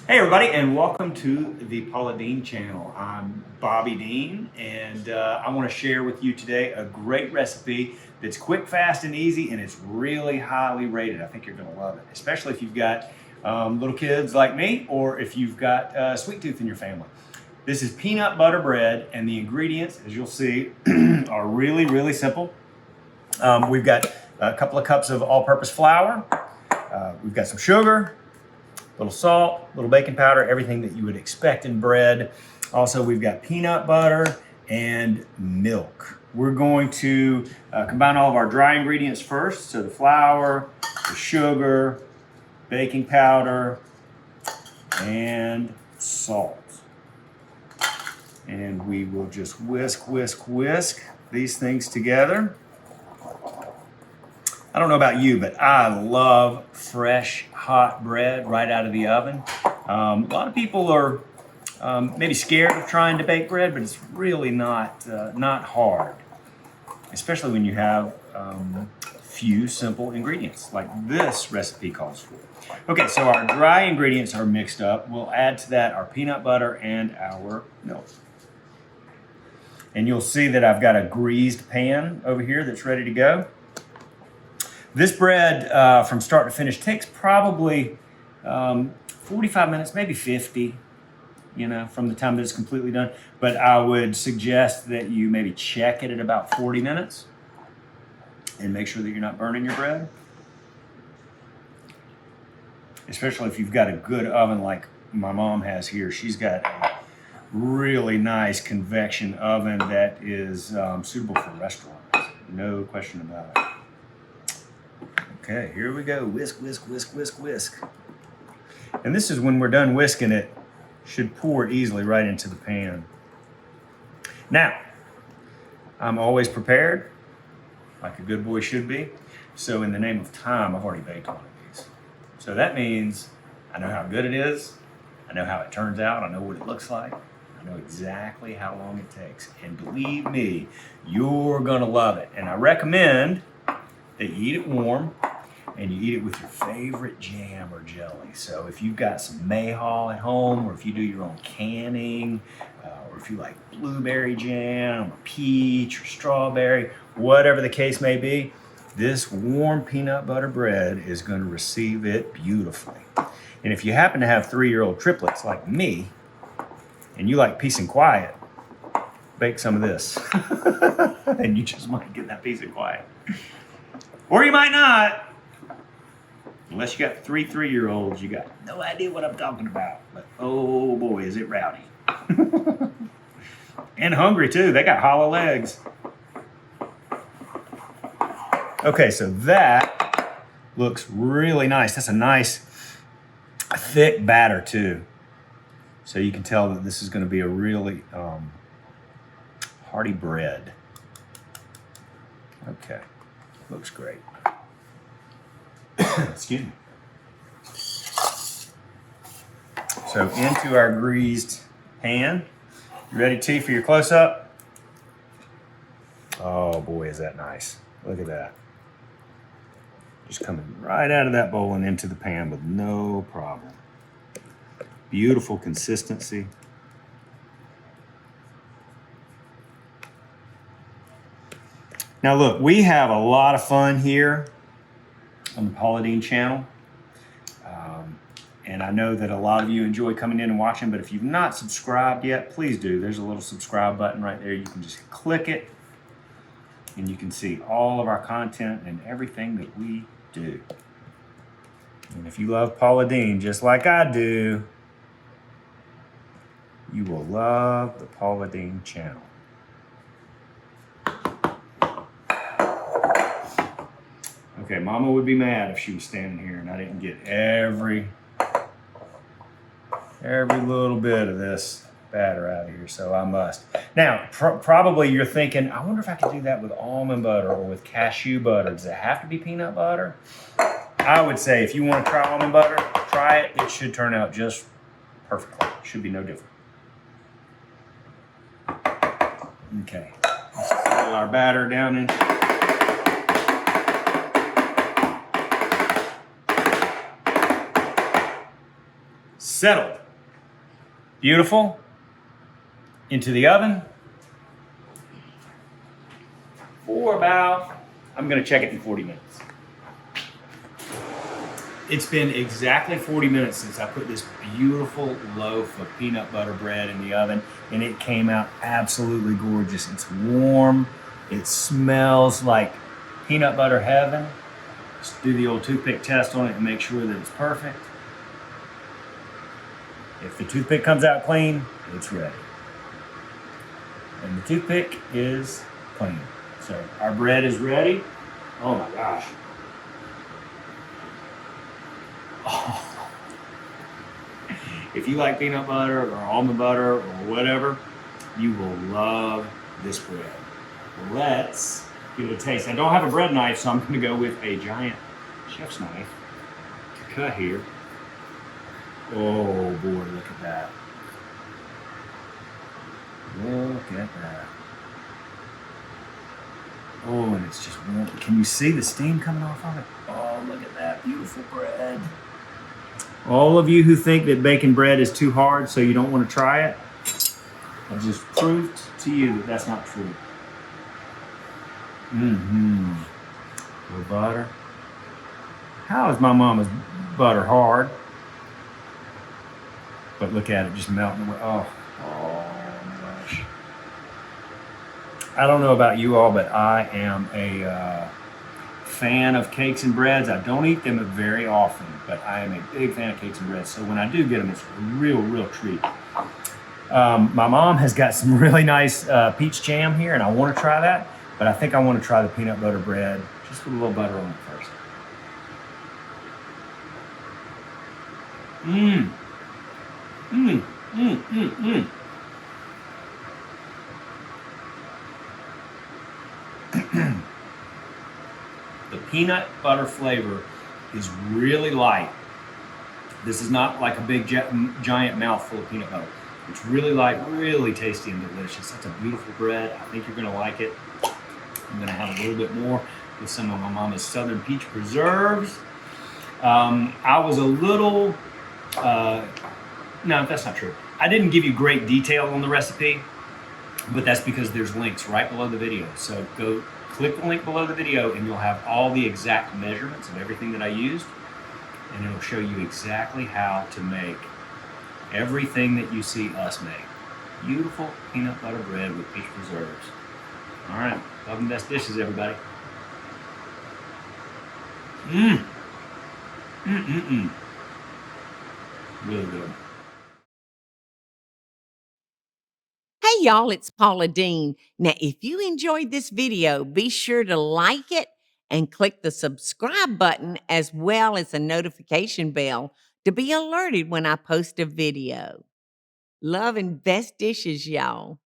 Hey everybody, and welcome to the Paula Deen channel. I'm Bobby Deen, and I want to share with you today a great recipe that's quick, fast, and easy, and it's really highly rated. I think you're going to love it, especially if you've got little kids like me, or if you've got sweet tooth in your family. This is peanut butter bread, and the ingredients, as you'll see, are really, really simple. We've got a couple of cups of all-purpose flour. We've got some sugar, a little salt, a little baking powder, everything that you would expect in bread. Also, we've got peanut butter and milk. We're going to combine all of our dry ingredients first. So the flour, the sugar, baking powder, and salt. And we will just whisk these things together. I don't know about you, but I love fresh, hot bread right out of the oven. A lot of people are maybe scared of trying to bake bread, but it's really not hard, especially when you have few simple ingredients like this recipe calls for. Okay, so our dry ingredients are mixed up. We'll add to that our peanut butter and our milk. And you'll see that I've got a greased pan over here that's ready to go. This bread, from start to finish, takes probably 45 minutes, maybe 50, from the time that it's completely done. But I would suggest that you maybe check it at about 40 minutes and make sure that you're not burning your bread. Especially if you've got a good oven like my mom has here. She's got a really nice convection oven that is suitable for restaurants. No question about it. Okay, here we go. Whisk. And this is when we're done whisking it, should pour easily right into the pan. Now, I'm always prepared, like a good boy should be. So in the name of time, I've already baked one of these. So that means I know how good it is. I know how it turns out. I know what it looks like. I know exactly how long it takes. And believe me, you're gonna love it. And I recommend that you eat it warm, and you eat it with your favorite jam or jelly. So if you've got some Mayhaw at home, or if you do your own canning, or if you like blueberry jam, or peach, or strawberry, whatever the case may be, this warm peanut butter bread is going to receive it beautifully. And if you happen to have 3-year-old triplets like me, and you like peace and quiet, bake some of this. And you just might get that peace and quiet. Or you might not. Unless you got 3-year-olds, you got no idea what I'm talking about. But oh boy, is it rowdy. And hungry too. They got hollow legs. Okay, so that looks really nice. That's a nice thick batter too. So you can tell that this is going to be a really hearty bread. Okay, looks great. Excuse me. So into our greased pan. You ready, T, for your close-up? Oh boy, is that nice. Look at that. Just coming right out of that bowl and into the pan with no problem. Beautiful consistency. Now look, we have a lot of fun here on the Paula Deen channel. And I know that a lot of you enjoy coming in and watching, but if you've not subscribed yet, please do. There's a little subscribe button right there. You can just click it and you can see all of our content and everything that we do. And if you love Paula Deen just like I do, you will love the Paula Deen channel. Okay, Mama would be mad if she was standing here and I didn't get every little bit of this batter out of here, so I must. Now, probably you're thinking, I wonder if I could do that with almond butter or with cashew butter. Does it have to be peanut butter? I would say if you want to try almond butter, try it. It should turn out just perfectly. It should be no different. Okay, let's fill our batter down in. settled. Beautiful. Into the oven for about, I'm gonna check it in 40 minutes. It's been exactly 40 minutes since I put this beautiful loaf of peanut butter bread in the oven, and it came out absolutely gorgeous. It's warm, it smells like peanut butter heaven. Just do the old toothpick test on it and make sure that it's perfect. If the toothpick comes out clean, it's ready. And the toothpick is clean. So our bread is ready. Oh my gosh. Oh. If you like peanut butter or almond butter or whatever, you will love this bread. Let's give it a taste. I don't have a bread knife, so I'm going to go with a giant chef's knife to cut here. Oh boy, look at that. Look at that. Oh, and it's just warm. Can you see the steam coming off of it? Oh, look at that beautiful bread. All of you who think that baking bread is too hard so you don't want to try it, I just proved to you that that's not true. Mm-hmm. With butter. How is my mama's butter hard? But look at it just melting away. Oh my gosh. I don't know about you all, but I am a fan of cakes and breads. I don't eat them very often, but I am a big fan of cakes and breads. So when I do get them, it's a real treat. My mom has got some really nice peach jam here, and I want to try that, but I think I want to try the peanut butter bread just with a little butter on it first. Mmm. Mmm. Mmm. Mmm. Mmm. The peanut butter flavor is really light. This is not like a big giant mouthful of peanut butter. It's really light, really tasty and delicious. That's a beautiful bread. I think you're gonna like it. I'm gonna have a little bit more with some of my mama's Southern Peach Preserves. I was a little, no, that's not true. I didn't give you great detail on the recipe, but that's because there's links right below the video. So go click the link below the video and you'll have all the exact measurements of everything that I used, and it'll show you exactly how to make everything that you see us make. Beautiful peanut butter bread with peach preserves. All right, love and best dishes, everybody. Mmm. Mmm, mmm, mmm. Really good. Hey y'all, it's Paula Deen. Now, if you enjoyed this video, be sure to like it and click the subscribe button as well as the notification bell to be alerted when I post a video. Love and best dishes, y'all.